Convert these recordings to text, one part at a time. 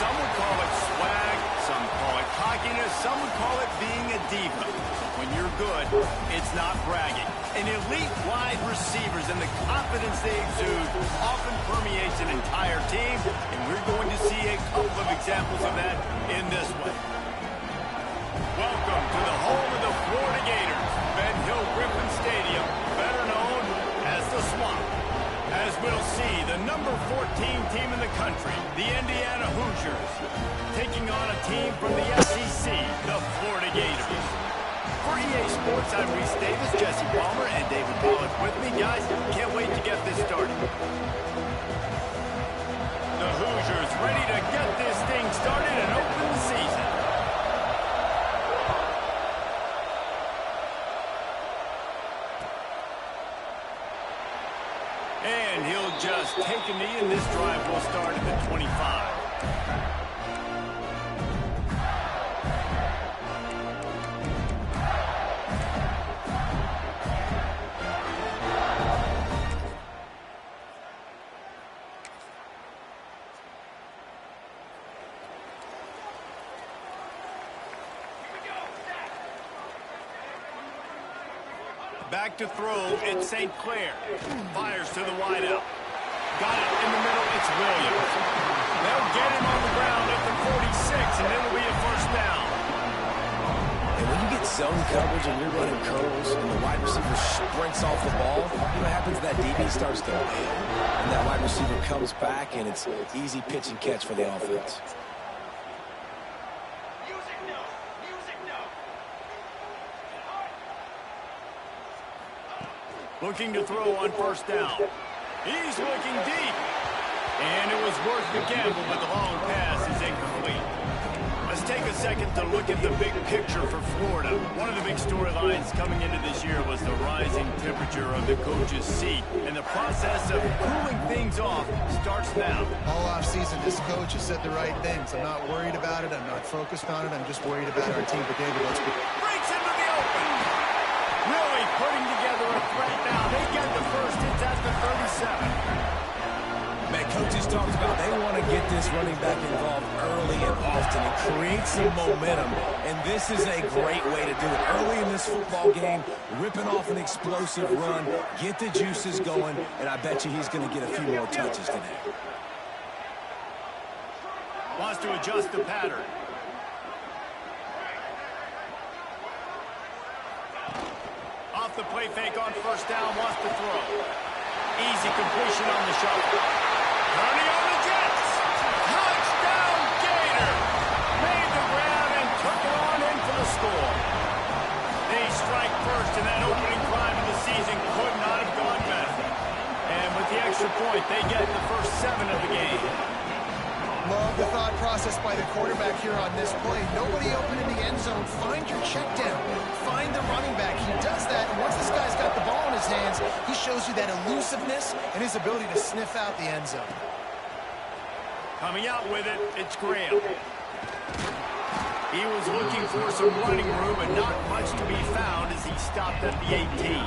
Some would call it swag, some call it cockiness, some would call it being a diva. When you're good, it's not bragging. An elite wide receivers and the confidence they exude often permeates an entire team, and we're going to see a couple of examples of that in this one. Welcome to the home of the Florida Gators, Ben Hill Griffin Stadium, better known as the Swamp. As we'll see, the number 14 team in the country, the Indiana Hoosiers, taking on a team from the SEC, the Florida Gators. For EA Sports, I'm Reese Davis, Jesse Palmer, and David Pollack with me. Guys, can't wait to get this started. The Hoosiers ready to get this thing started and open the season. And he'll just take a knee, and this drive will start at the 25. Back to throw, it's St. Clair. Fires to the wideout. Got it in the middle, it's Williams. They'll get him on the ground at the 46, and it'll be a first down. And when you get zone coverage and you're running curls and the wide receiver sprints off the ball, you know what happens? That DB starts to bail. And that wide receiver comes back, and it's easy pitch and catch for the offense. Looking to throw on first down. He's looking deep. And it was worth the gamble, but the long pass is incomplete. Let's take a second to look at the big picture for Florida. One of the big storylines coming into this year was the rising temperature of the coach's seat. And the process of cooling things off starts now. All offseason, this coach has said the right things. I'm not worried about it. I'm not focused on it. I'm just worried about our team. But David, let's go. Breaks into the open. Really putting together a threat now. They get the first. It's at the 37. Man, coaches talked about they want to get this running back involved early and often and create some momentum. And this is a great way to do it. Early in this football game, ripping off an explosive run, get the juices going, and I bet you he's going to get a few more touches today. Wants to adjust the pattern. Off the play fake on first down, wants to throw. Easy completion on the shuttle. Running on the Jets. Touchdown Gator. Made the grab and took it on in for the score. They strike first, and that opening drive of the season could not have gone better. And with the extra point, they get the first 7 of the game. Love the thought process by the quarterback here on this play. Nobody open in the end zone. Find your check down. Find the running back. He does that, and once this guy's got the ball in his hands, he shows you that elusiveness and his ability to sniff out the end zone. Coming out with it, it's Graham. He was looking for some running room, and not much to be found as he stopped at the 18.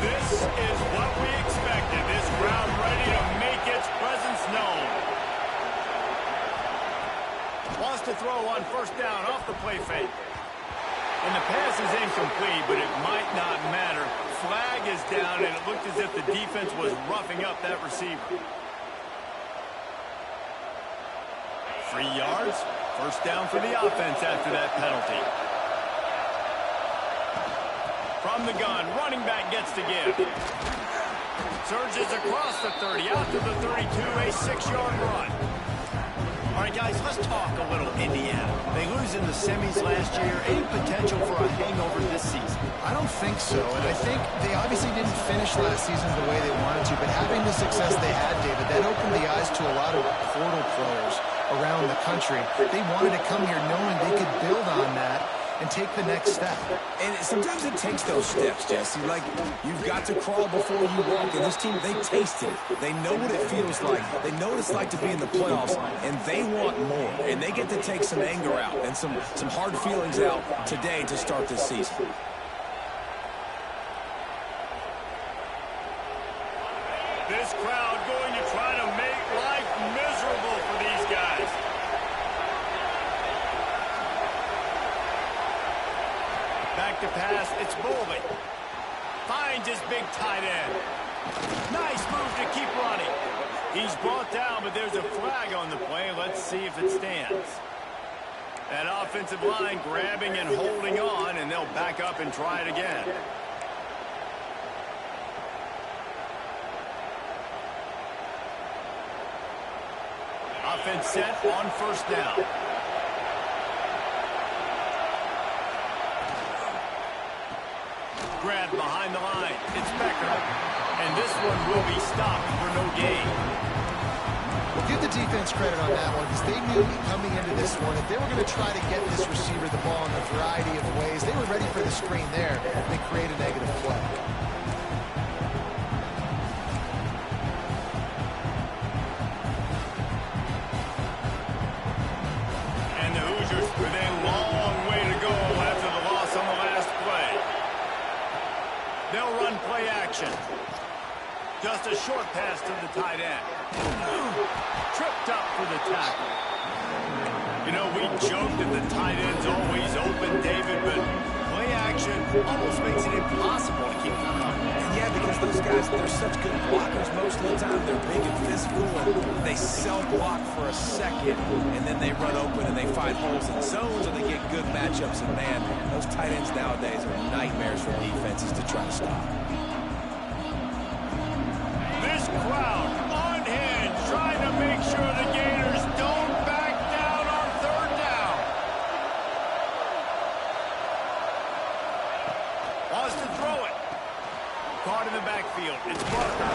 This is what we expected. This crowd ready to make its presence known. Wants to throw on first down off the play fake. And the pass is incomplete, but it might not matter. Flag is down, and it looked as if the defense was roughing up that receiver. 3 yards. First down for the offense after that penalty. From the gun, running back gets to give. Surges across the 30, out to the 32, a 6-yard run. All right, guys, let's talk a little Indiana. They lose in the semis last year. Any potential for a hangover this season? I don't think so, and I think they obviously didn't finish last season the way they wanted to, but having the success they had, David, that opened the eyes to a lot of portal players around the country. They wanted to come here knowing they could build on that and take the next step. And sometimes it takes those steps, Jesse. Like, you've got to crawl before you walk. And this team, they tasted it. They know what it feels like. They know what it's like to be in the playoffs, and they want more. And they get to take some anger out and some hard feelings out today to start this season. This crowd going to try to make life miserable for these guys. Back to pass, it's Bolden. Finds his big tight end. Nice move to keep running. He's brought down, but there's a flag on the play. Let's see if it stands. That offensive line grabbing and holding on, and they'll back up and try it again. Offense set on first down. Grab behind the line. It's Becker. And this one will be stopped for no gain. Well, give the defense credit on that one, because they knew coming into this one, if they were going to try to get this receiver the ball in a variety of ways, they were ready for the screen there and create a negative play. Just a short pass to the tight end. Tripped up for the tackle. You know, we joked that the tight end's always open, David, but play action almost makes it impossible to keep them covered. Yeah, because those guys, they're such good blockers most of the time. They're big and physical, and they self-block for a second, and then they run open and they find holes in zones, and they get good matchups. And, man, those tight ends nowadays are nightmares for defenses to try to stop. Crowd unhinged, trying to make sure the Gators don't back down on third down. Wants to throw it. Caught in the backfield. It's Barker.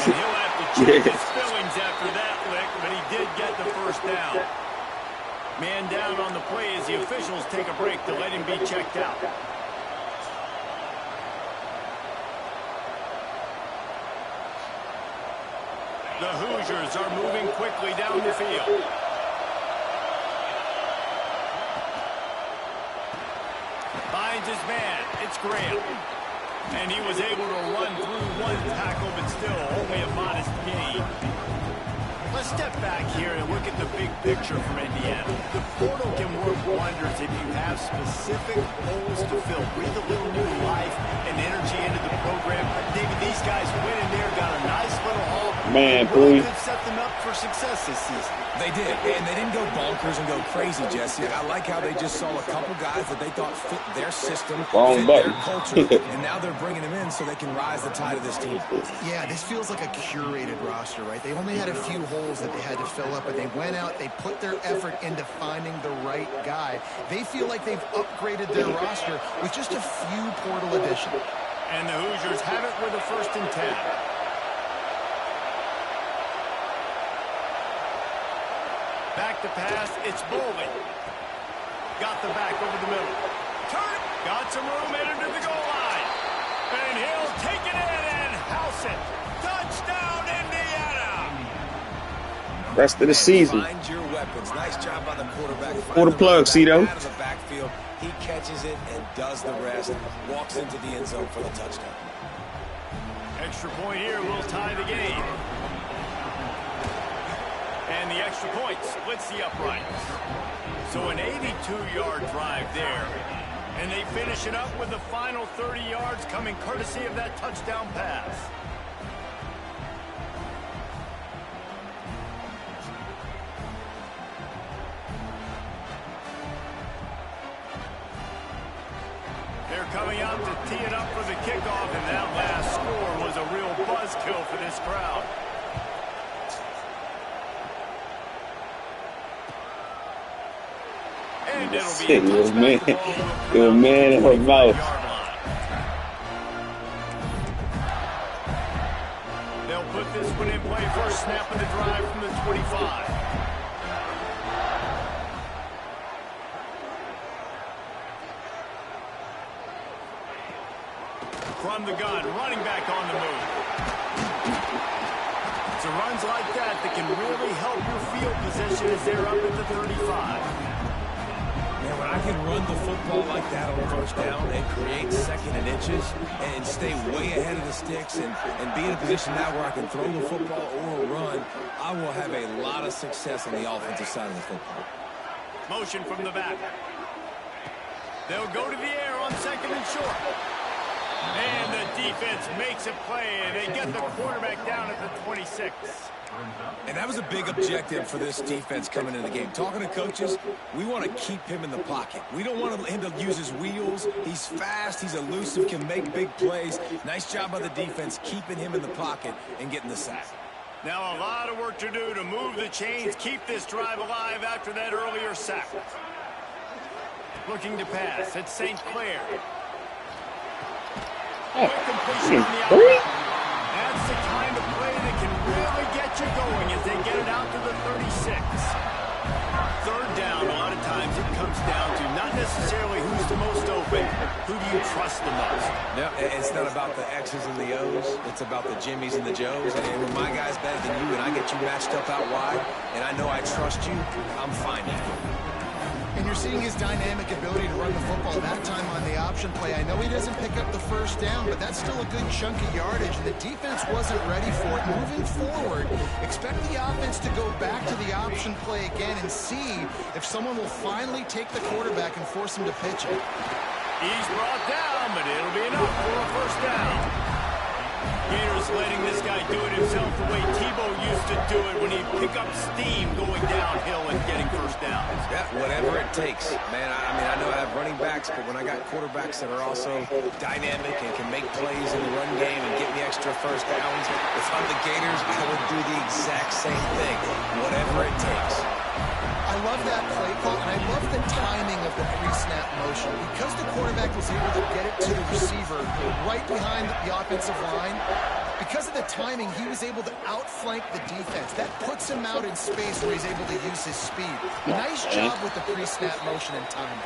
And he'll have to check his fillings after that lick, but he did get the first down. Man down on the play as the officials take a break to let him be checked out. The Hoosiers are moving quickly down the field. Finds his man. It's Graham. And he was able to run through one tackle, but still only a modest gain. Let's step back here and look at the big picture from Indiana. The portal can work wonders if you have specific holes to fill. Breathe a little new life and energy into the program. David, these guys went in there, got a nice little haul. Man, really could set them up for success this season. They did, and they didn't go bonkers and go crazy, Jesse. I like how they just saw a couple guys that they thought fit their system, fit their culture, and now they're bringing them in so they can rise the tide of this team. Yeah, this feels like a curated roster, right? They only had a few holes that they had to fill up, but they went out, they put their effort into finding the right guy. They feel like they've upgraded their roster with just a few portal additions. And the Hoosiers have it with a 1st and 10. Back to pass, it's Bolden. Got the back over the middle. Turn, got some room, headed to the goal line. And he'll take it in and house it. Touchdown, Indiana! Rest of the season. Find your weapons. Nice job by the quarterback. For the plug, Cito. Out of the backfield, he catches it and does the rest. Walks into the end zone for the touchdown. Extra point here will tie the game. And the extra point splits the uprights. So an 82-yard drive there. And they finish it up with the final 30 yards coming courtesy of that touchdown pass. They're coming out to tee it up for the kickoff, and that last score was a real buzzkill for this crowd. And it'll be a touchback. Your man in her mouth. They'll put this one in play first snap of the drive from the 25. From the gun, running back on the move. It's runs like that that can really help your field position as they're up at the 35. Man, when I can run the football like that on first down and create second and inches and stay way ahead of the sticks and be in a position now where I can throw the football or run, I will have a lot of success on the offensive side of the football. Motion from the back. They'll go to the air on second and short. And the defense makes a play, and they get the quarterback down at the 26. And that was a big objective for this defense coming into the game. Talking to coaches, we want to keep him in the pocket. We don't want him to use his wheels. He's fast, he's elusive, can make big plays. Nice job by the defense keeping him in the pocket and getting the sack. Now a lot of work to do to move the chains, keep this drive alive after that earlier sack. Looking to pass, it's St. Clair. Quick completion on the outside. That's the kind of play that can really get you going as they get it out to the 36. Third down, a lot of times it comes down to not necessarily who's the most open, who do you trust the most? No, it's not about the X's and the O's. It's about the Jimmies and the Joes. And when my guy's better than you and I get you matched up out wide, and I know I trust you, I'm finding you. And you're seeing his dynamic ability to run the football that time on the option play. I know he doesn't pick up the first down, but that's still a good chunk of yardage, and the defense wasn't ready for it. Moving forward, expect the offense to go back to the option play again and see if someone will finally take the quarterback and force him to pitch it. He's brought down, but it'll be enough for a first down. Gators letting this guy do it himself the way Tebow used to do it when he'd pick up steam going downhill and getting first downs. Yeah, whatever it takes. Man, I mean, I know I have running backs, but when I got quarterbacks that are also dynamic and can make plays in the run game and get me extra first downs, if I'm the Gators, I would do the exact same thing, whatever it takes. I love that play call, and I love the timing of the pre-snap motion. Because the quarterback was able to get it to the receiver right behind the offensive line, because of the timing, he was able to outflank the defense. That puts him out in space where he's able to use his speed. Nice job with the pre-snap motion and timing.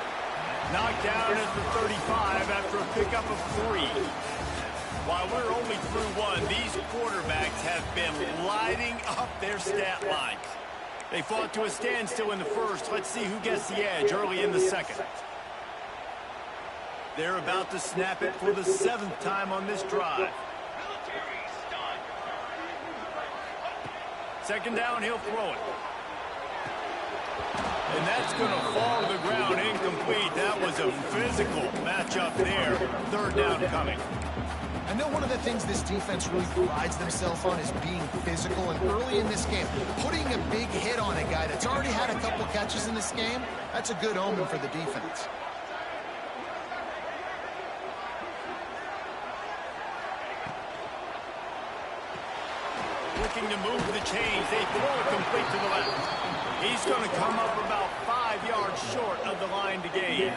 Knocked down at the 35 after a pickup of 3. While we're only through one, these quarterbacks have been lighting up their stat lines. They fought to a standstill in the first. Let's see who gets the edge early in the second. They're about to snap it for the 7th time on this drive. Second down, he'll throw it. And that's going to fall to the ground incomplete. That was a physical matchup there. Third down coming. I know one of the things this defense really prides themselves on is being physical, and early in this game, putting a big hit on a guy that's already had a couple catches in this game, that's a good omen for the defense. Looking to move the chains. They throw it complete to the left. He's going to come up about 5 yards short of the line to gain.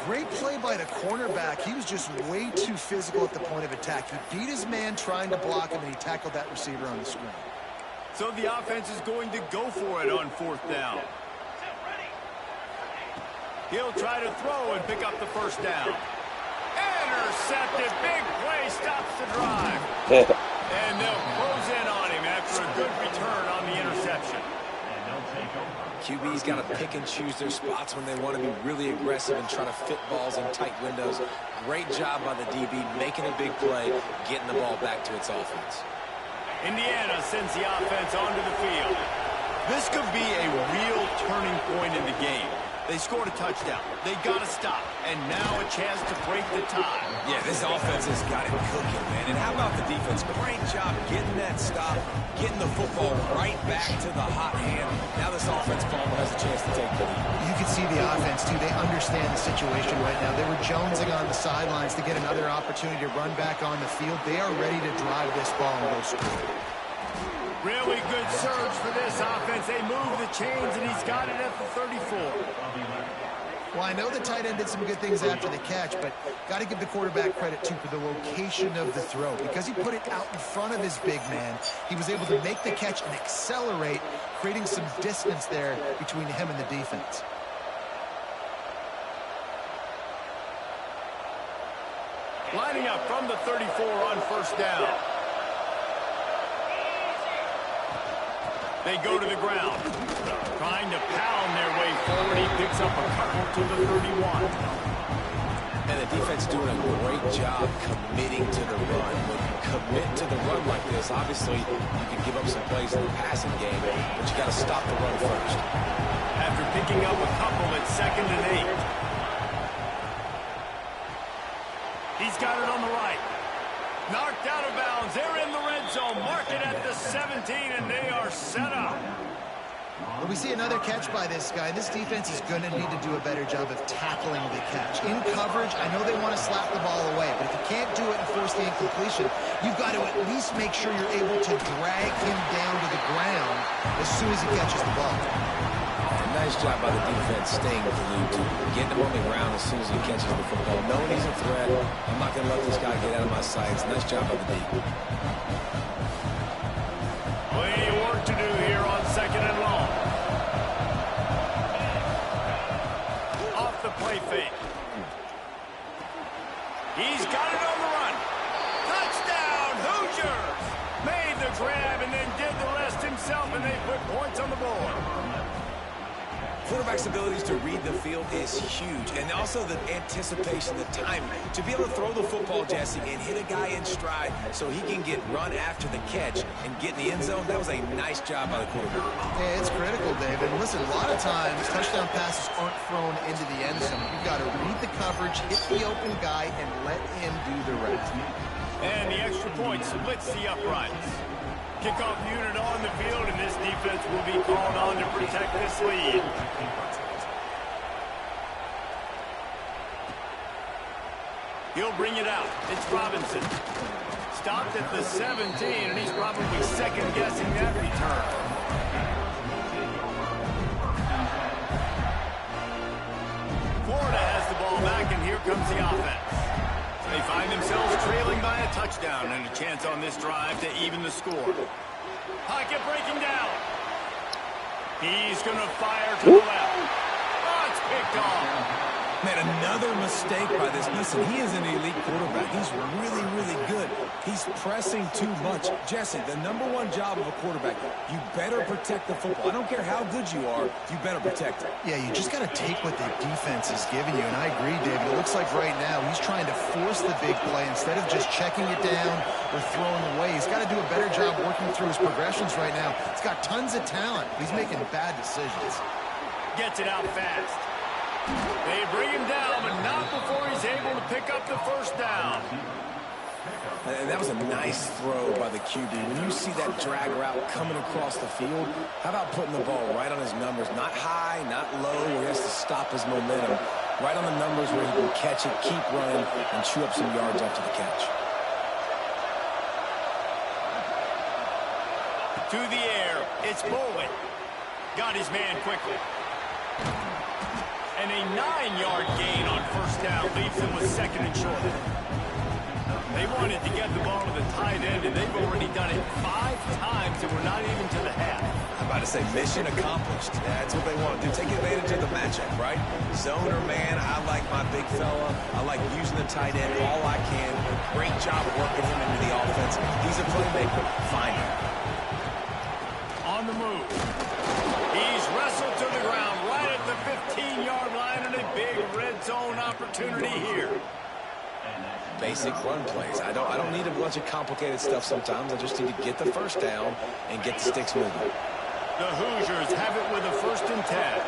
Great play by the cornerback. He was just way too physical at the point of attack. He beat his man trying to block him, and he tackled that receiver on the screen. So the offense is going to go for it on 4th down. He'll try to throw and pick up the first down. Intercepted. Big play stops the drive. And they'll close in on him after a good return on the interception. QB's got to pick and choose their spots when they want to be really aggressive and try to fit balls in tight windows. Great job by the DB making a big play, getting the ball back to its offense. Indiana sends the offense onto the field. This could be a real turning point in the game. They scored a touchdown. They got to stop. And now a chance to break the tie. Yeah, this offense has got it cooking, man. And how about the defense? Great job getting that stop, getting the football right back to the hot hand. Now this offense probably has a chance to take the lead. You can see the offense, too. They understand the situation right now. They were jonesing on the sidelines to get another opportunity to run back on the field. They are ready to drive this ball and go score. Really good surge for this offense. They move the chains, and he's got it at the 34. Well, I know the tight end did some good things after the catch, but got to give the quarterback credit, too, for the location of the throw. Because he put it out in front of his big man, he was able to make the catch and accelerate, creating some distance there between him and the defense. Lining up from the 34 on first down. They go to the ground. Trying to pound their way forward. He picks up a couple to the 31. And the defense doing a great job committing to the run. When you commit to the run like this, obviously you can give up some plays in the passing game, but you got to stop the run first. After picking up a couple at 2nd and 8. He's got it on the right. Knocked out of bounds. They're in the red zone. Mark it at the 17, and they are set up. Well, we see another catch by this guy. This defense is going to need to do a better job of tackling the catch. In coverage, I know they want to slap the ball away, but if you can't do it and force the incompletion, you've got to at least make sure you're able to drag him down to the ground as soon as he catches the ball. Nice job by the defense staying glued to getting him on the ground as soon as he catches the football. Knowing he's a threat, I'm not going to let this guy get out of my sights. Nice job by the D. Plenty of work to do here on 2nd and long. Off the play fake. He's got it on the run. Touchdown, Hoosiers! Made the grab and then did the rest himself, and they put points on the board. Quarterback's abilities to read the field is huge, and also the anticipation, the timing. To be able to throw the football, Jesse, and hit a guy in stride so he can get run after the catch and get in the end zone, that was a nice job by the quarterback. Yeah, it's critical, David. Listen, a lot of times touchdown passes aren't thrown into the end zone. You've got to read the coverage, hit the open guy, and let him do the rest. And the extra point splits the uprights. Kickoff unit on the field, and this defense will be called on to protect this lead. He'll bring it out. It's Robinson. Stopped at the 17, and he's probably second-guessing that return. Florida has the ball back, and here comes the offense. They find themselves trailing by a touchdown and a chance on this drive to even the score. Pocket breaking down. He's going to fire to the left. Oh, it's picked off. Man, another mistake by this. Listen, he is an elite quarterback. He's really, really good. He's pressing too much. Jesse, the #1 job of a quarterback, you better protect the football. I don't care how good you are, you better protect it. Yeah, you just got to take what the defense is giving you, and I agree, David. It looks like right now he's trying to force the big play instead of just checking it down or throwing away. He's got to do a better job working through his progressions right now. He's got tons of talent. He's making bad decisions. Gets it out fast. They bring him down, but not before he's able to pick up the first down. And that was a nice throw by the QB. When you see that drag route coming across the field, how about putting the ball right on his numbers? Not high, not low, where he has to stop his momentum. Right on the numbers where he can catch it, keep running, and chew up some yards after the catch. To the air, it's Bowen. Got his man quickly. And a 9-yard gain on first down leaves them with 2nd and short. They wanted to get the ball to the tight end, and they've already done it 5 times, and we're not even to the half. I'm about to say mission accomplished. That's what they want to do. Take advantage of the matchup, right? Zone or man, I like my big fella. I like using the tight end all I can. Great job working him into the offense. He's a playmaker. Find him. On the move. He's wrestled to the ground right at the 15-yard line, and a big red zone opportunity here. Basic run plays. I don't need a bunch of complicated stuff sometimes. I just need to get the first down and get the sticks moving. The Hoosiers have it with a 1st and 10.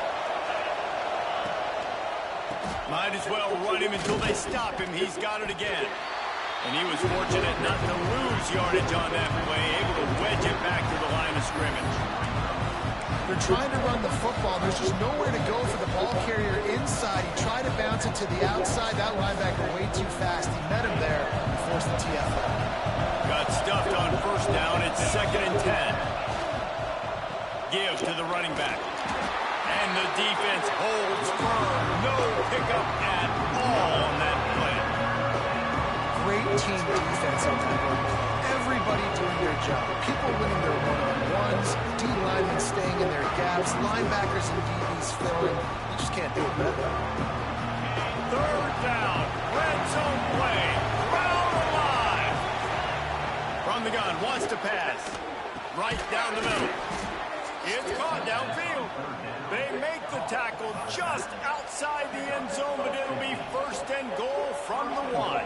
Might as well run him until they stop him. He's got it again. And he was fortunate not to lose yardage on that play, able to wedge it back to the line of scrimmage. They're trying to run the football. There's just nowhere to go for the ball carrier inside. He tried to bounce it to the outside. That linebacker way too fast. He met him there and forced the TFL. Got stuffed on first down. It's 2nd and 10. Give to the running back. And the defense holds firm. No pickup at all on that play. Great team defense on that one. Everybody doing their job. People winning their one-on-ones, D-linemen staying in their gaps, linebackers and DBs filling. You just can't do it better. 3rd down. Red zone play. From the gun, wants to pass. Right down the middle. It's caught downfield. They make the tackle just outside the end zone, but it'll be 1st and goal from the 1.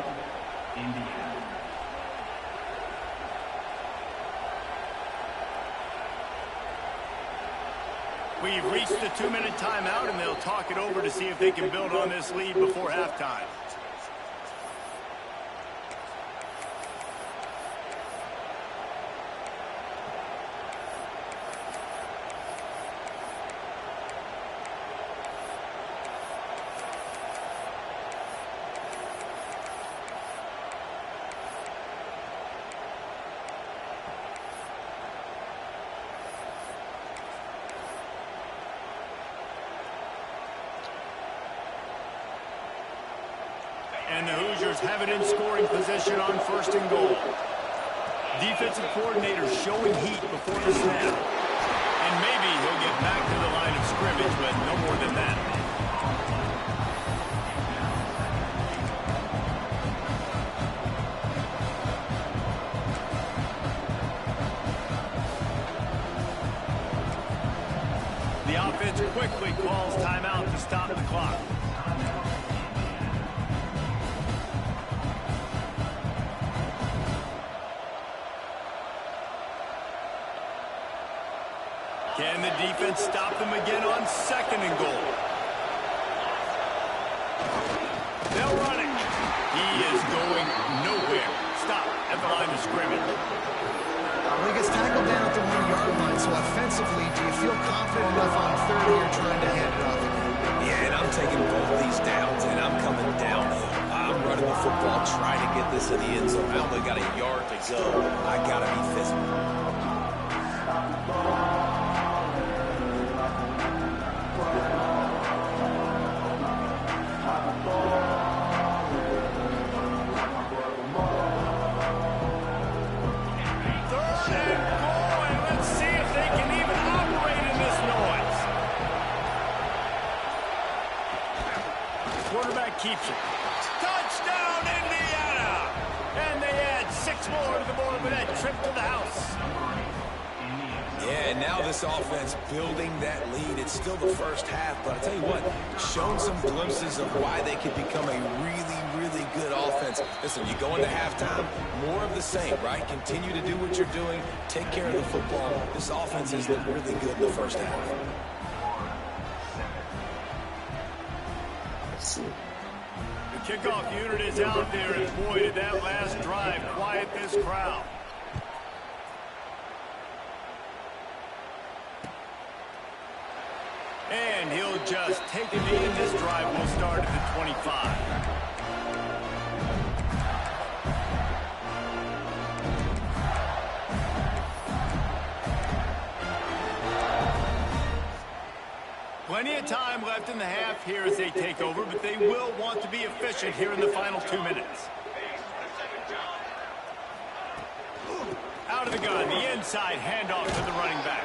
We've reached the 2-minute timeout, and they'll talk it over to see if they can build on this lead before halftime. And the Hoosiers have it in scoring position on 1st and goal. Defensive coordinator showing heat before the snap. And maybe he'll get back to the line of scrimmage, but no more than that. The offense quickly calls timeout to stop the clock. Can the defense stop them again on 2nd and goal? They'll run it. He is going nowhere. Stop at the line of scrimmage. Well, he gets tackled down at the 1-yard line, so offensively, do you feel confident enough on 3rd here trying to hand it off again? Yeah, and I'm taking both these downs, and I'm coming downhill. I'm running the football, trying to get this in the end zone. I only got a yard to go. I got to be physical. Keeps it. Touchdown, Indiana! And they add 6 more to the board with that trip to the house. Yeah, and now this offense building that lead. It's still the first half, but I tell you what, shown some glimpses of why they could become a really, really good offense. Listen, you go into halftime, more of the same, right? Continue to do what you're doing, take care of the football. This offense has looked really good in the first half. The kickoff unit is out there, and boy, did that last drive quiet this crowd. And he'll just take a knee, and this drive will start at the 25. Plenty of time left in the half here as they take over, but they will want to be efficient here in the final 2 minutes. Out of the gun, the inside handoff to the running back.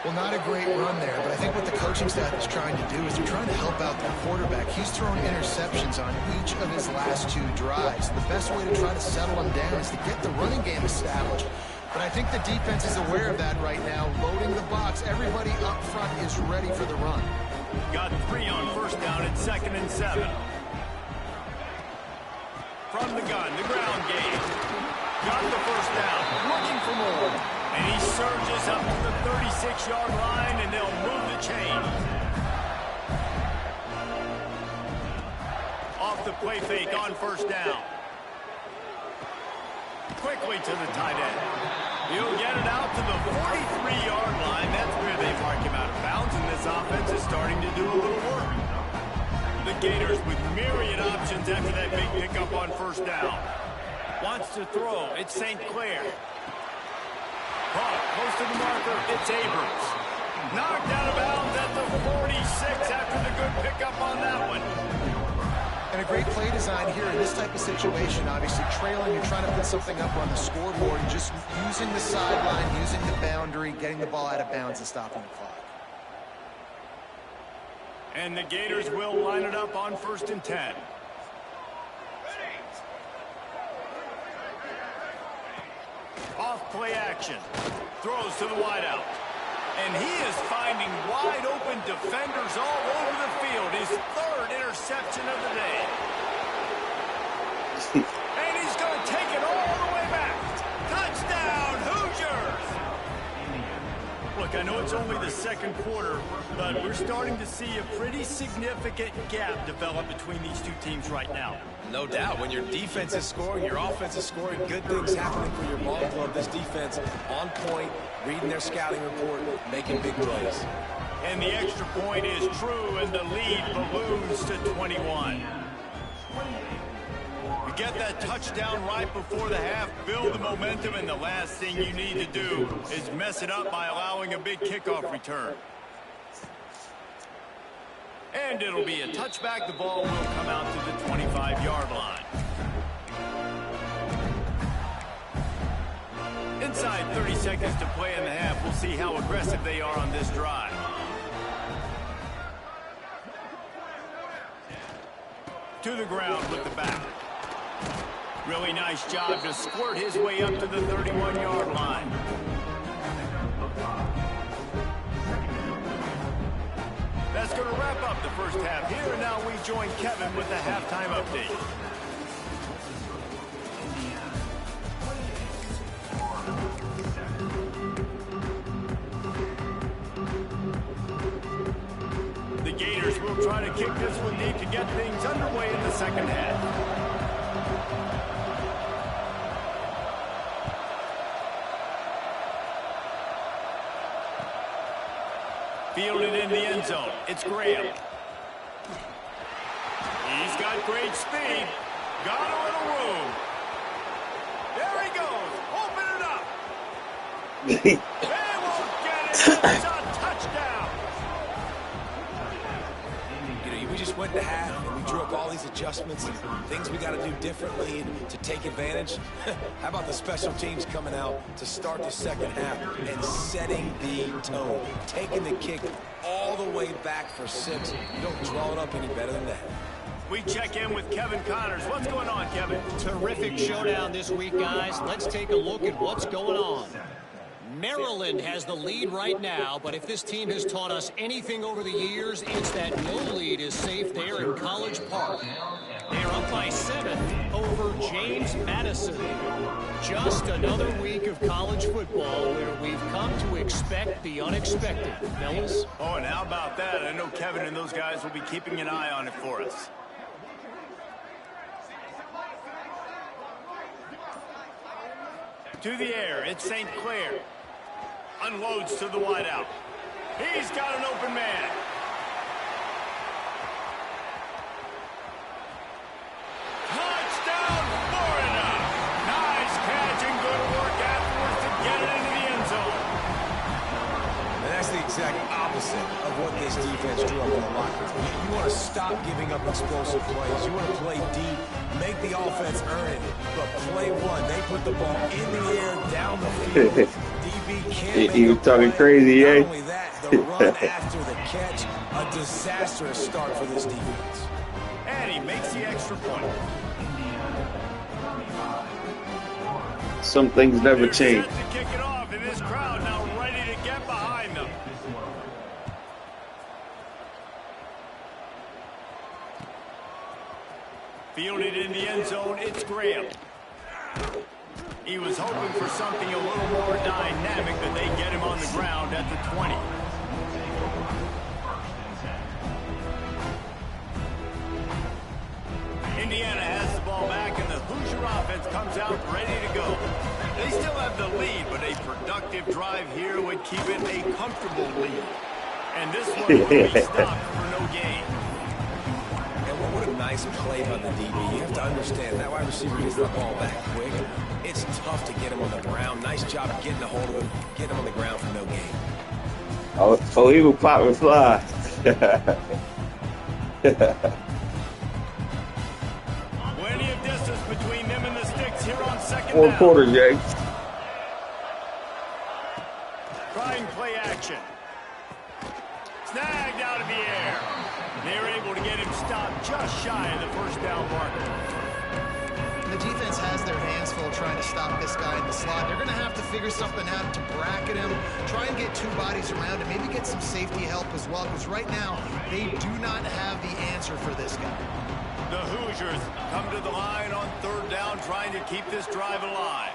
Well, not a great run there, but I think what the coaching staff is trying to do is they're trying to help out their quarterback. He's thrown interceptions on each of his last 2 drives. The best way to try to settle him down is to get the running game established. But I think the defense is aware of that right now, loading the box. Everybody up front is ready for the run. Got 3 on 1st down at 2nd and 7. From the gun, the ground game. Got the 1st down, looking for more. And he surges up to the 36-yard line, and they'll move the chain. Off the play fake on 1st down. Quickly to the tight end. He'll get it out to the 43-yard line. That's where they mark him out of bounds, and this offense is starting to do a little work. The Gators with myriad options after that big pickup on 1st down. Wants to throw. It's St. Clair. Caught close to the marker. It's Abrams. Knocked out of bounds at the 46 after the good pickup on that one. And a great play design here in this type of situation. Obviously trailing, you're trying to put something up on the scoreboard, and just using the sideline, using the boundary, getting the ball out of bounds and stopping the clock. And the Gators will line it up on 1st and 10. Off play action. Throws to the wideout. And he is finding wide open defenders all over the field. His third interception of the day. And he's going to take it all the way back. Touchdown, Hoosiers! Look, I know it's only the second quarter, but we're starting to see a pretty significant gap develop between these two teams right now. No doubt. When your defense is scoring, your offense is scoring, good things happening for your ball club. This defense on point, reading their scouting report, making big plays. And the extra point is true, and the lead balloons to 21. You get that touchdown right before the half, build the momentum, and the last thing you need to do is mess it up by allowing a big kickoff return. And it'll be a touchback. The ball will come out to the 25-yard line. Inside 30 seconds to play in the half. We'll see how aggressive they are on this drive. To the ground with the back. Really nice job to squirt his way up to the 31-yard line. That's going to wrap up the first half here, and now we join Kevin with the halftime update. The Gators will try to kick this one deep to get things underway in the second half. Fielded in the end zone. It's Graham. He's got great speed. Got a little room. There he goes. Open it up. They won't get it. It's a touchdown. You know, we just went to half and we drew up all these adjustments and things we got to do differently to take advantage. How about the special teams coming out to start the second half and setting the tone, taking the kick all the way back for 6. You don't draw it up any better than that. We check in with Kevin Connors. What's going on, Kevin? Terrific showdown this week, guys. Let's take a look at what's going on. Maryland has the lead right now, but if this team has taught us anything over the years, it's that no lead is safe there in College Park. They're up by 7 over James Madison. Just another week of college football where we've come to expect the unexpected. Fellas? Oh, and how about that? I know Kevin and those guys will be keeping an eye on it for us. To the air, it's St. Clair. Unloads to the wideout. He's got an open man. Touchdown, Florida! Nice catch and good work afterwards to get it into the end zone. And that's the exact opposite of what this defense drew up in the locker room. You want to stop giving up explosive plays. You want to play deep, make the offense earn it. But play one, they put the ball in the air, down the field. DB can't He was talking crazy, eh? Not only that, the run after the catch, a disastrous start for this defense. And he makes the extra point. Some things never They're change. set to kick it off, and this crowd now ready to get behind them. Fielded in the end zone, it's Graham. He was hoping for something a little more dynamic, but they get him on the ground at the 20. Indiana has the ball back, and the Hoosier offense comes out ready to go. They still have the lead, but a productive drive here would keep it a comfortable lead. And this one will be stopped for no gain. And what a nice play by the DB. You have to understand, that wide receiver gets the ball back quick. It's tough to get him on the ground. Nice job of getting a hold of him, getting him on the ground for no gain. Oh, he will pop and fly. Plenty of distance between them and the sticks here on second 4 down. quarters, Jay. Trying play action. Snagged out of the air. They're able to get him stopped just shy of the first down marker. the defense has their hands full trying to stop this guy in the slot. They're going to have to figure something out to bracket him, try and get two bodies around him, maybe get some safety help as well, because right now they do not have the answer for this guy. The Hoosiers come to the line on third down, trying to keep this drive alive.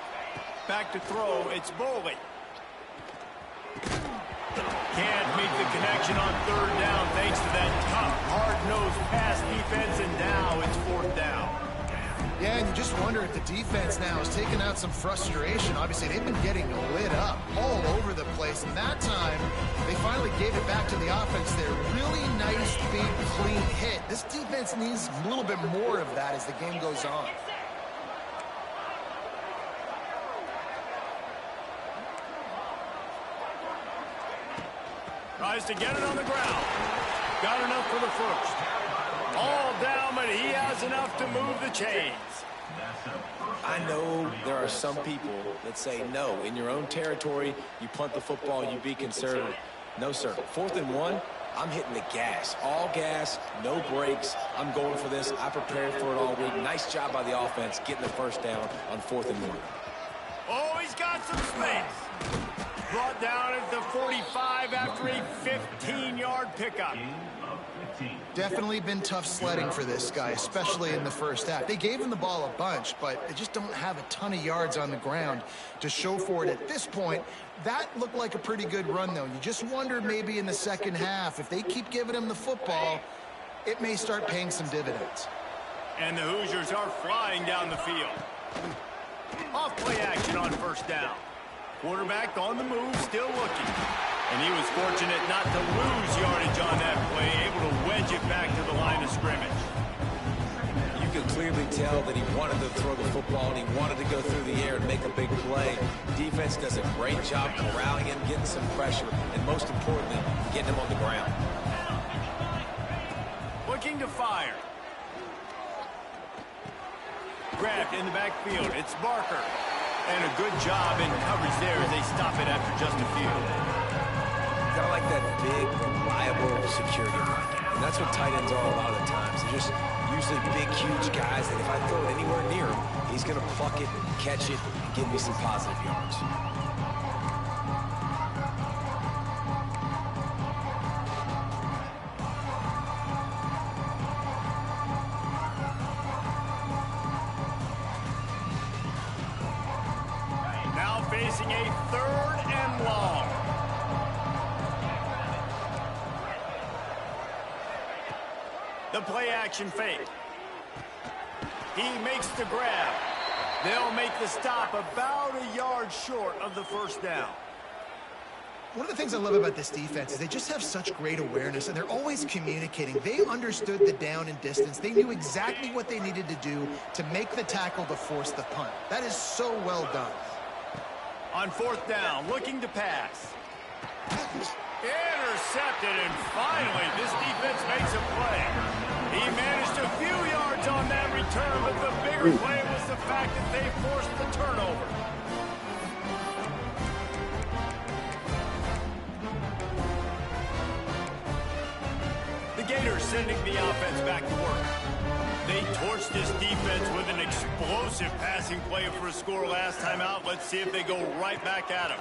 Back to throw, it's Boley. Can't meet the connection on third down thanks to that tough, hard-nosed pass defense, and now it's fourth down. Yeah, and you just wonder if the defense now has taken out some frustration. Obviously, they've been getting lit up all over the place, and that time they finally gave it back to the offense there. Really nice, big, clean hit. This defense needs a little bit more of that as the game goes on. Tries to get it on the ground. Got enough for the first. All down, but he has enough to move the chains. I know there are some people that say, no, in your own territory, you punt the football, you be conservative. No, sir. 4th and 1, I'm hitting the gas. All gas, no brakes. I'm going for this. I prepared for it all week. Nice job by the offense getting the first down on 4th and 1. Oh, he's got some space. Brought down at the 45 after a 15-yard pickup. Definitely been tough sledding for this guy, especially in the first half. They gave him the ball a bunch, but they just don't have a ton of yards on the ground to show for it at this point. That looked like a pretty good run, though. You just wonder maybe in the second half, if they keep giving him the football, it may start paying some dividends. And the Hoosiers are flying down the field. Off play action on first down. Quarterback on the move, still looking. And he was fortunate not to lose yardage on that play, able to wedge it back to the line of scrimmage. You could clearly tell that he wanted to throw the football and he wanted to go through the air and make a big play. Defense does a great job corralling him, getting some pressure, and most importantly, getting him on the ground. Looking to fire. Grabbed in the backfield. It's Barker. And a good job in coverage there as they stop it after just a few. Kind of like that big, reliable security blanket. And that's what tight ends are a lot of the times. They're just usually big, huge guys that if I throw it anywhere near him, he's going to pluck it, catch it, and give me some positive yards. Facing a 3rd and long. The play action fake. He makes the grab. They'll make the stop about a yard short of the first down. One of the things I love about this defense is they just have such great awareness, and they're always communicating. They understood the down and distance. They knew exactly what they needed to do to make the tackle to force the punt. That is so well done. On 4th down, looking to pass. Intercepted, and finally, this defense makes a play. He managed a few yards on that return, but the bigger play was the fact that they forced the turnover. The Gators sending the offense back to work. They torched this defense with an explosive passing play for a score last time out. Let's see if they go right back at him.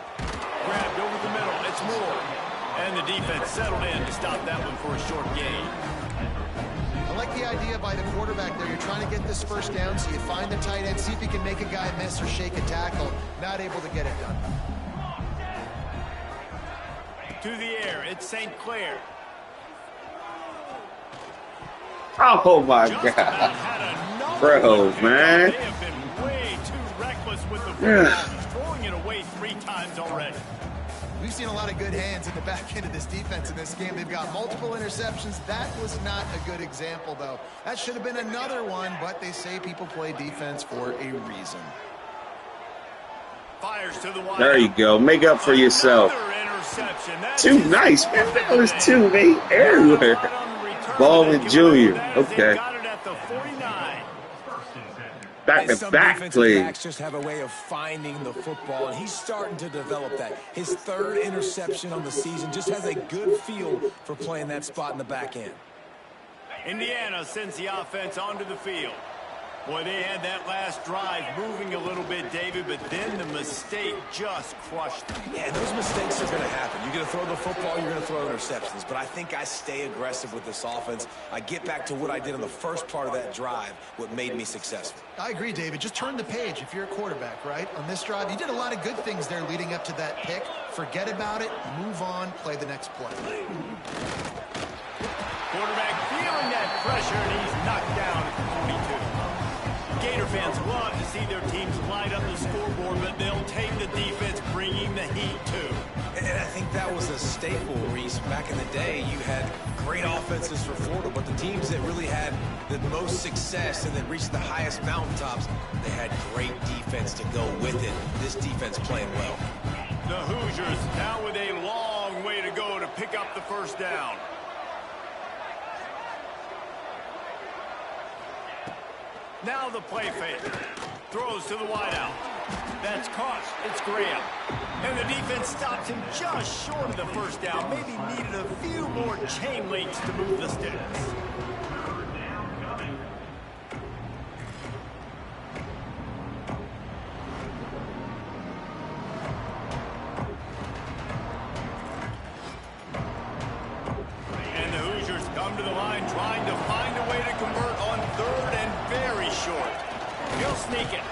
Grabbed over the middle. It's Moore. And the defense settled in to stop that one for a short gain. I like the idea by the quarterback there. You're trying to get this first down, so you find the tight end, see if you can make a guy miss or shake a tackle. Not able to get it done. To the air, it's St. Clair. Oh my God. Bro, man. They have been way too reckless with the football, throwing it away 3 times already. We've seen a lot of good hands in the back end of this defense in this game. They've got multiple interceptions. That was not a good example, though. That should have been another one, but they say people play defense for a reason. Fires to the wide. There you go. Make up for yourself. Too nice, man. That was too, man. Everywhere. Baldwin Jr. Okay. Back-to-back plays. Just have a way of finding the football, and he's starting to develop that. His 3rd interception on the season, just has a good feel for playing that spot in the back end. Indiana sends the offense onto the field. Boy, they had that last drive moving a little bit, David, but then the mistake just crushed them. Yeah, those mistakes are going to happen. You're going to throw the football, you're going to throw interceptions. But I think I stay aggressive with this offense. I get back to what I did in the first part of that drive, what made me successful. I agree, David. Just turn the page if you're a quarterback, right? On this drive, you did a lot of good things there leading up to that pick. Forget about it, move on, play the next play. Quarterback feeling that pressure, and he's knocked down at 42. Gator fans love to see their teams light up the scoreboard, but they'll take the defense bringing the heat, too. And I think that was a staple, Reese. Back in the day, you had great offenses for Florida, but the teams that really had the most success and that reached the highest mountaintops, they had great defense to go with it. This defense playing well. The Hoosiers now with a long way to go to pick up the first down. Now the play fake. Throws to the wideout. That's caught. It's Graham. And the defense stops him just short of the first down. Maybe needed a few more chain links to move the sticks. And the Hoosiers come to the line trying to find a way to convert on third and very short. He'll sneak it.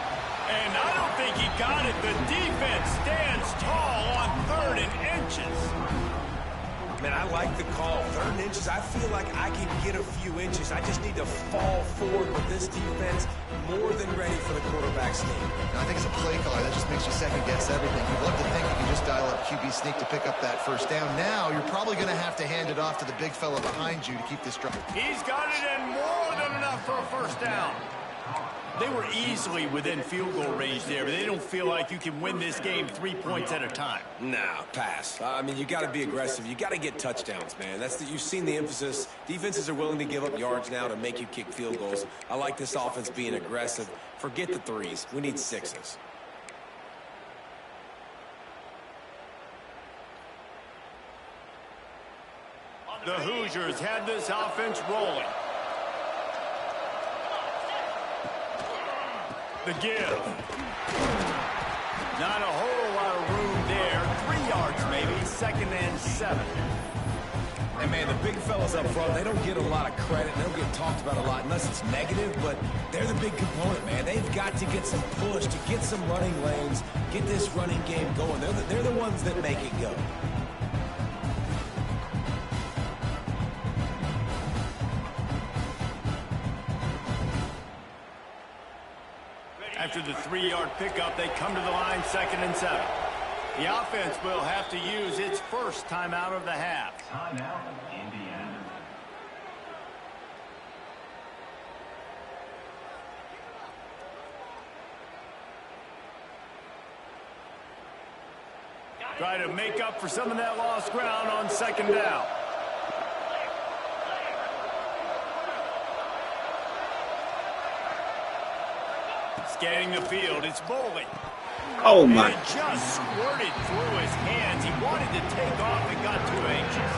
And I don't think he got it. The defense stands tall on third and inches. Man, I like the call. Third and inches, I feel like I can get a few inches. I just need to fall forward with this defense, more than ready for the quarterback sneak. I think it's a play caller. That just makes you second-guess everything. You'd love to think you can just dial up QB sneak to pick up that first down. Now, you're probably going to have to hand it off to the big fella behind you to keep this drive. He's got it and more than enough for a first down. They were easily within field goal range there, but they don't feel like you can win this game 3 points at a time. No, pass. I mean, you got to be aggressive. You got to get touchdowns, man. You've seen the emphasis. Defenses are willing to give up yards now to make you kick field goals. I like this offense being aggressive. Forget the threes. We need sixes. The Hoosiers had this offense rolling. The give. Not a whole lot of room there. 3 yards maybe. Second and 7. And, man, the big fellas up front, they don't get a lot of credit. They don't get talked about a lot unless it's negative, but they're the big component, man. They've got to get some push, to get some running lanes, get this running game going. They're the ones that make it go. After the 3-yard pickup, they come to the line, second and 7. The offense will have to use its first timeout of the half. Timeout, Indiana. Try to make up for some of that lost ground on second down. Scanning the field, it's Bowling. Oh, my. And it just squirted through his hands. He wanted to take off and got too anxious.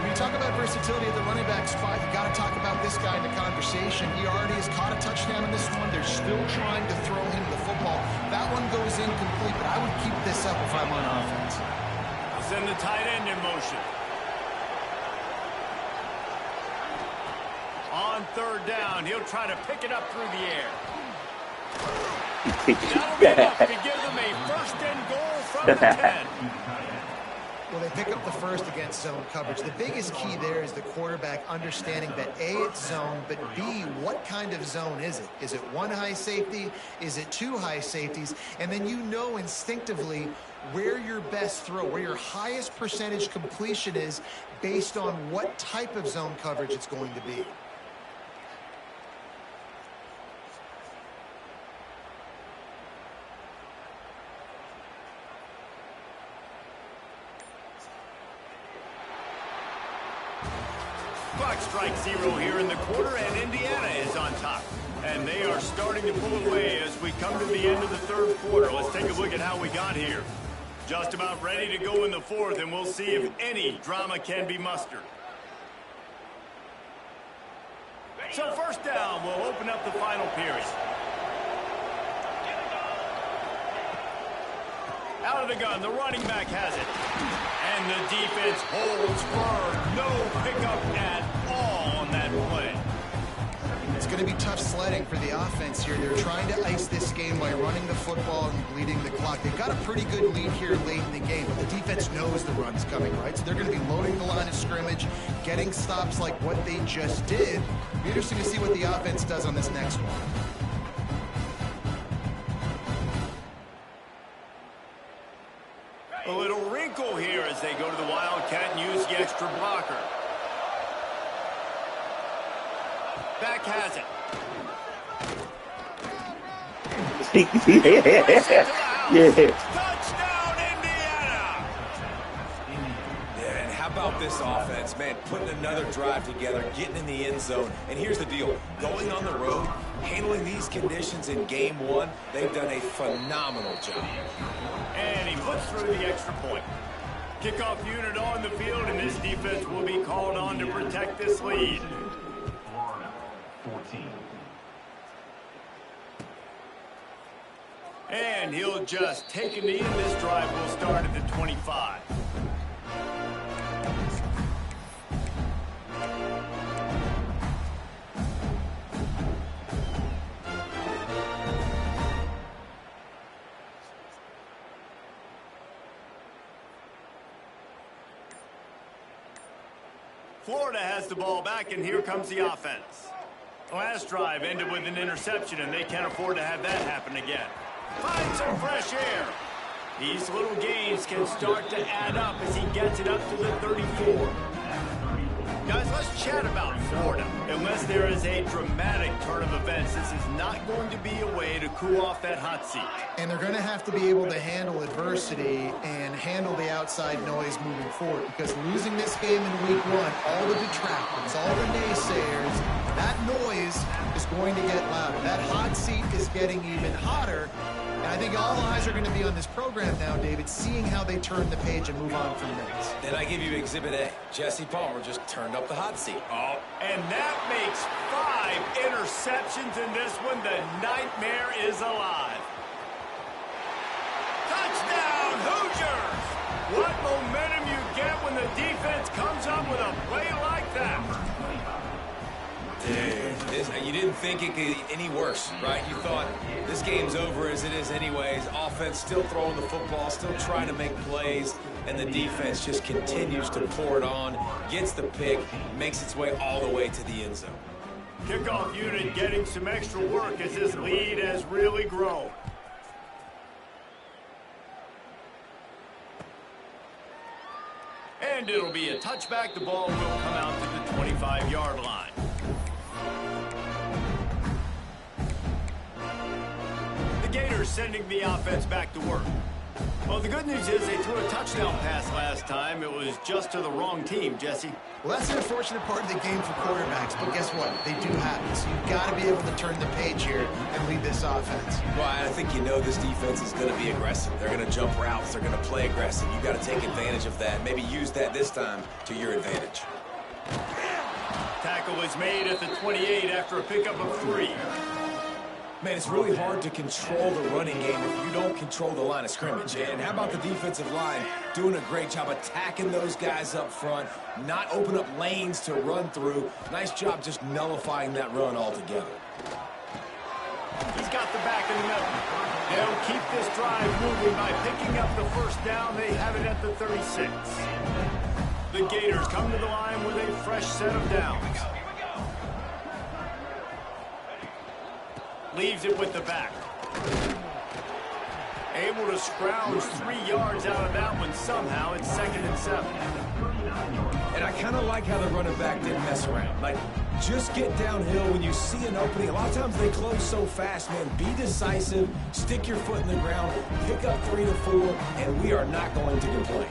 When you talk about versatility at the running back spot, you got to talk about this guy in the conversation. He already has caught a touchdown in this one. They're still trying to throw him the football. That one goes incomplete, but I would keep this up if I'm on offense. I'll send the tight end in motion. On third down, he'll try to pick it up through the air. That'll be enough to give them a first and goal from the 10. Well, they pick up the first against zone coverage. The biggest key there is the quarterback understanding that A, it's zone, but B, what kind of zone is it? Is it one high safety? Is it 2 high safeties? And then you know instinctively where your best throw, where your highest percentage completion is based on what type of zone coverage it's going to be. Clock strikes 0 here in the quarter, and Indiana is on top. And they are starting to pull away as we come to the end of the third quarter. Let's take a look at how we got here. Just about ready to go in the fourth, and we'll see if any drama can be mustered. So first down will open up the final period. Out of the gun, the running back has it. And the defense holds firm. No pickup at all on that play. It's going to be tough sledding for the offense here. They're trying to ice this game by running the football and bleeding the clock. They've got a pretty good lead here late in the game, but the defense knows the run's coming, right? So they're going to be loading the line of scrimmage, getting stops like what they just did. It'll be interesting to see what the offense does on this next one. A little wrinkle here as they go to the Wildcat and use the extra blocker. Back has it. Yeah. Touchdown, Indiana! Yeah, and how about this offense, man, putting another drive together, getting in the end zone. And here's the deal, going on the road, handling these conditions in game one, they've done a phenomenal job. And he puts through the extra point. Kickoff unit on the field, and this defense will be called on to protect this lead. Florida 14. And he'll just take a knee, and this drive will start at the 25. Florida has the ball back, and here comes the offense. Last drive ended with an interception, and they can't afford to have that happen again. Find some fresh air. These little gains can start to add up as he gets it up to the 34. Guys, let's chat about Florida. Unless there is a dramatic turn of events, this is not going to be a way to cool off that hot seat. And they're going to have to be able to handle adversity and handle the outside noise moving forward, because losing this game in week one, all the detractors, all the naysayers, that noise is going to get louder. That hot seat is getting even hotter. And I think all eyes are going to be on this program now, David, seeing how they turn the page and move on from this. Then I give you Exhibit A. Jesse Palmer just turned up the hot seat. Oh, and that makes 5 interceptions in this one. The nightmare is alive. Touchdown, Hoosiers! What momentum you get when the defense comes up with a play like that. You didn't think it could get any worse, right? You thought this game's over as it is anyways. Offense still throwing the football, still trying to make plays, and the defense just continues to pour it on, gets the pick, makes its way all the way to the end zone. Kickoff unit getting some extra work as this lead has really grown. And it'll be a touchback. The ball will come out to the 25-yard line. The Gators sending the offense back to work. Well, the good news is they threw a touchdown pass last time. It was just to the wrong team, Jesse. Well, that's an unfortunate part of the game for quarterbacks, but guess what? They do happen. So you've got to be able to turn the page here and lead this offense. Well, I think you know this defense is going to be aggressive. They're going to jump routes. They're going to play aggressive. You've got to take advantage of that. Maybe use that this time to your advantage. Tackle is made at the 28 after a pickup of 3. Man, it's really hard to control the running game if you don't control the line of scrimmage. And how about the defensive line doing a great job attacking those guys up front, not open up lanes to run through. Nice job just nullifying that run altogether. He's got the back in the middle. They'll keep this drive moving by picking up the first down. They have it at the 36. The Gators come to the line with a fresh set of downs. Leaves it with the back. Able to scrounge 3 yards out of that one somehow. It's 2nd and 7. And I kind of like how the running back didn't mess around. Like, just get downhill when you see an opening. A lot of times they close so fast, man. Be decisive, stick your foot in the ground, pick up 3 to 4, and we are not going to complain.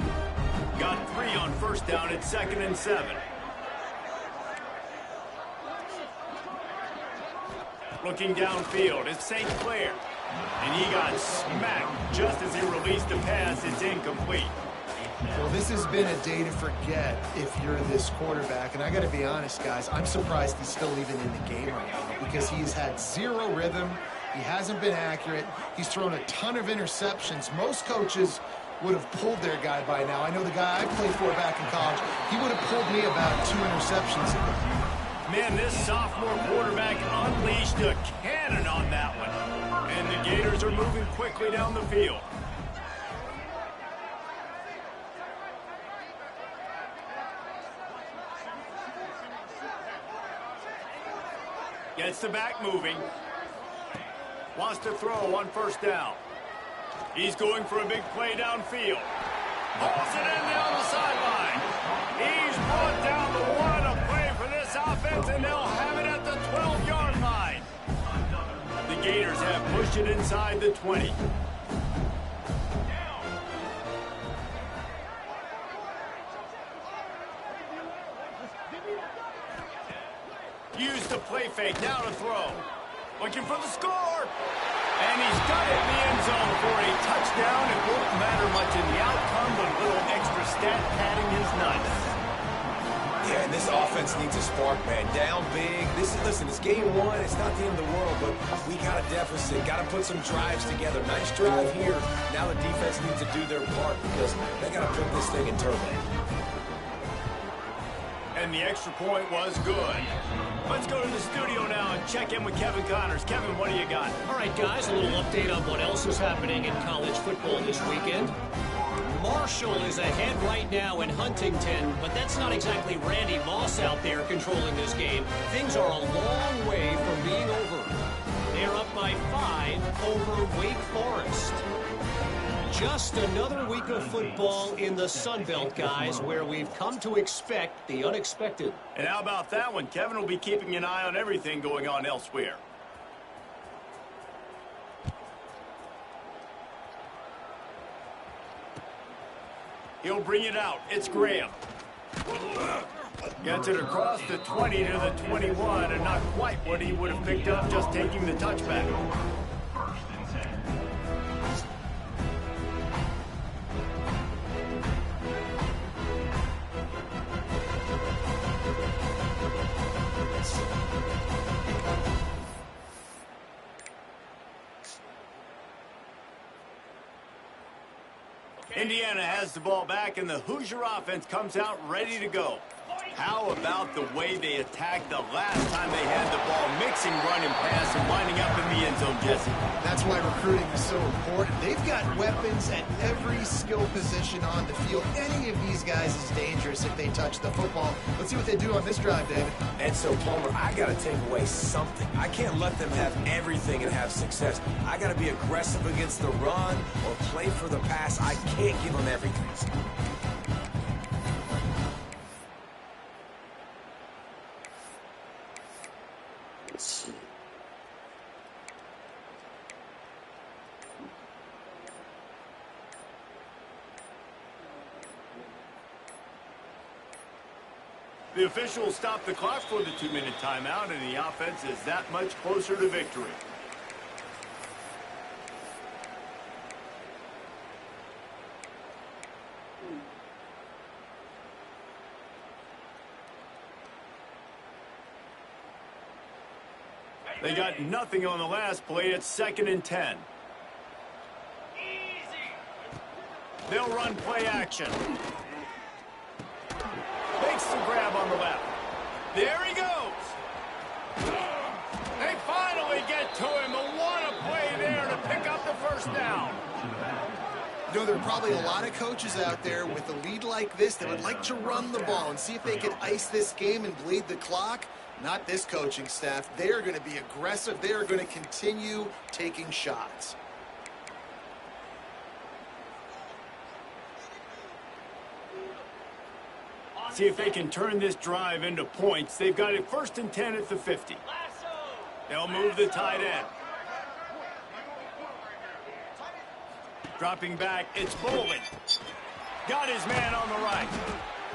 Got 3 on first down. It's 2nd and 7. Looking downfield, it's St. Clair. And he got smacked just as he released the pass. It's incomplete. Well, This has been a day to forget if you're this quarterback. And I got to be honest, guys, I'm surprised he's still even in the game right now because he's had zero rhythm. He hasn't been accurate. He's thrown a ton of interceptions. Most coaches would have pulled their guy by now. I know the guy I played for back in college, he would have pulled me about 2 interceptions ago. Man, this sophomore quarterback unleashed a cannon on that one. And the Gators are moving quickly down the field. Gets the back moving. Wants to throw on first down. He's going for a big play downfield. Pulls it in down the sideline. He's brought down the one. A play for this offense, and they'll have it at the 12-yard line. The Gators have pushed it inside the 20. Use the play fake, now to throw. Looking for the score. And he's got it in the end zone for a touchdown. It won't matter much in the outcome, but a little extra stat padding his nuts. Yeah, and this offense needs a spark, man. Down big. Listen, it's game 1. It's not the end of the world, but we got a deficit. Got to put some drives together. Nice drive here. Now the defense needs to do their part because they got to put this thing in turbo. And the extra point was good. Let's go to the studio now and check in with Kevin Connors. Kevin, what do you got? All right, guys, a little update on what else is happening in college football this weekend. Marshall is ahead right now in Huntington, but that's not exactly Randy Moss out there controlling this game. Things are a long way from being over. They're up by 5 over Wake Forest. Just another week of football in the Sun Belt, guys, where we've come to expect the unexpected. And how about that one? Kevin will be keeping an eye on everything going on elsewhere. He'll bring it out. It's Graham. Gets it across the 20 to the 21, and not quite what he would have picked up just taking the touchback. Indiana has the ball back, and the Hoosier offense comes out ready to go. How about the way they attacked the last time they had the ball, mixing run and pass and lining up in the end zone, Jesse? That's why recruiting is so important. They've got weapons at every skill position on the field. Any of these guys is dangerous if they touch the football. Let's see what they do on this drive, David. And so, Palmer, I got to take away something. I can't let them have everything and have success. I got to be aggressive against the run or play for the pass. I can't give them everything. The officials stopped the clock for the 2-minute timeout, and the offense is that much closer to victory. They got nothing on the last play. It's 2nd and 10. They'll run play action. Makes the grab on the left. There he goes. They finally get to him. What a play there to pick up the first down. You know, there are probably a lot of coaches out there with a lead like this that would like to run the ball and see if they could ice this game and bleed the clock. Not this coaching staff. They are going to be aggressive. They are going to continue taking shots. See if they can turn this drive into points. They've got it 1st and 10 at the 50. They'll move the tight end. Dropping back, it's Bolin. Got his man on the right.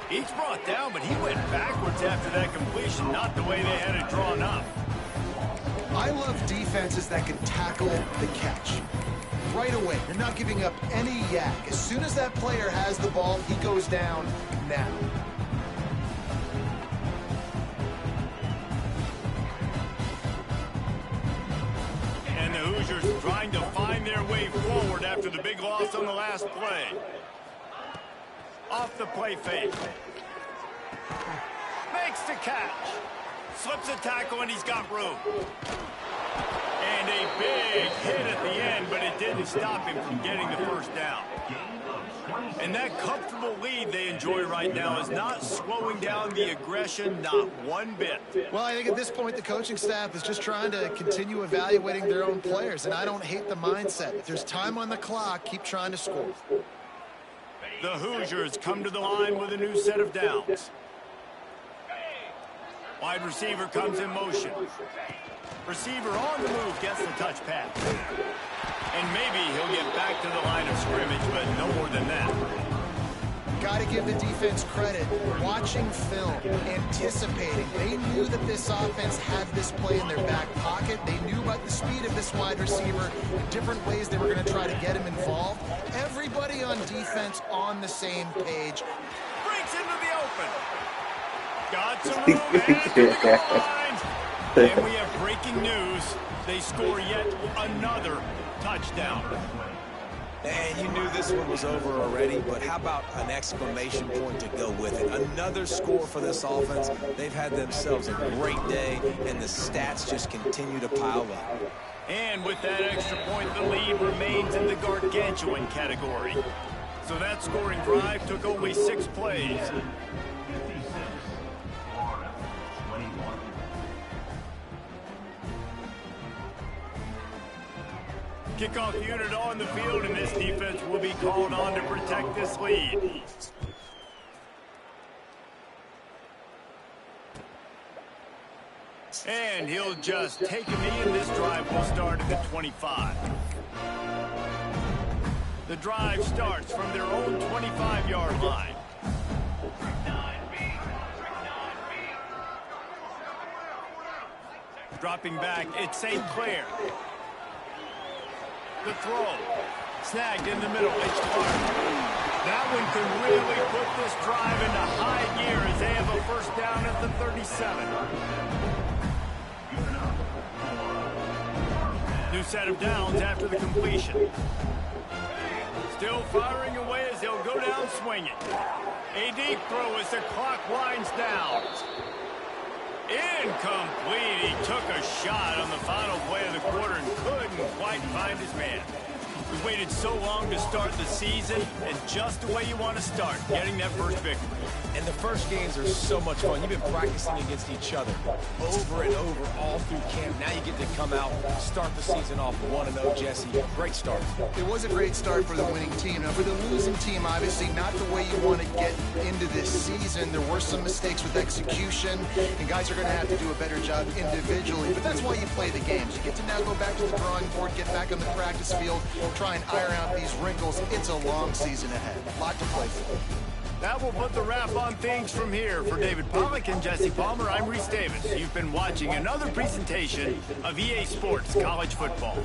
He's brought down, but he went backwards after that completion, not the way they had it drawn up. I love defenses that can tackle the catch. right away. You're not giving up any yak. As soon as that player has the ball, he goes down now. And the Hoosiers trying to find their way forward after the big loss on the last play. Off the play fake. Makes the catch. Slips a tackle and he's got room. And a big hit at the end, but it didn't stop him from getting the first down. And that comfortable lead they enjoy right now is not slowing down the aggression, not one bit. Well, I think at this point the coaching staff is just trying to continue evaluating their own players, and I don't hate the mindset. If there's time on the clock, keep trying to score. The Hoosiers come to the line with a new set of downs. Wide receiver comes in motion. Receiver on the move gets the touch pass. And maybe he'll get back to the line of scrimmage, but no more than that. Got to give the defense credit. Watching film, anticipating. They knew that this offense had this play in their back pocket. They knew about the speed of this wide receiver, the different ways they were going to try to get him involved. Everybody on defense on the same page. Breaks into the open. Got some room and to the goal line. And we have breaking news. They score yet another touchdown. And you knew this one was over already, but how about an exclamation point to go with it? Another score for this offense. They've had themselves a great day, and the stats just continue to pile up. And with that extra point, the lead remains in the gargantuan category. So that scoring drive took only 6 plays. Kickoff unit on the field, and this defense will be called on to protect this lead. And he'll just take a knee, and this drive will start at the 25. The drive starts from their own 25-yard line. Dropping back, it's St. Clair. The throw. Snagged in the middle. It's Clark. That one could really put this drive into high gear as they have a first down at the 37. New set of downs after the completion. Still firing away as they'll go down swinging. A deep throw as the clock winds down. Incomplete. He took a shot on the final play of the quarter and couldn't quite find his man. We waited so long to start the season, and just the way you want to start, getting that first victory. And the first games are so much fun. You've been practicing against each other over and over all through camp. Now you get to come out, start the season off 1-0, Jesse. Great start. It was a great start for the winning team. Now, for the losing team, obviously not the way you want to get into this season. There were some mistakes with execution, and guys are going to have to do a better job individually. But that's why you play the games. You get to now go back to the drawing board, get back on the practice field, try and iron out these wrinkles. It's a long season ahead. A lot to play for. That will put the wrap on things from here. For David Pollack and Jesse Palmer, I'm Reese Davis. You've been watching another presentation of EA Sports College Football.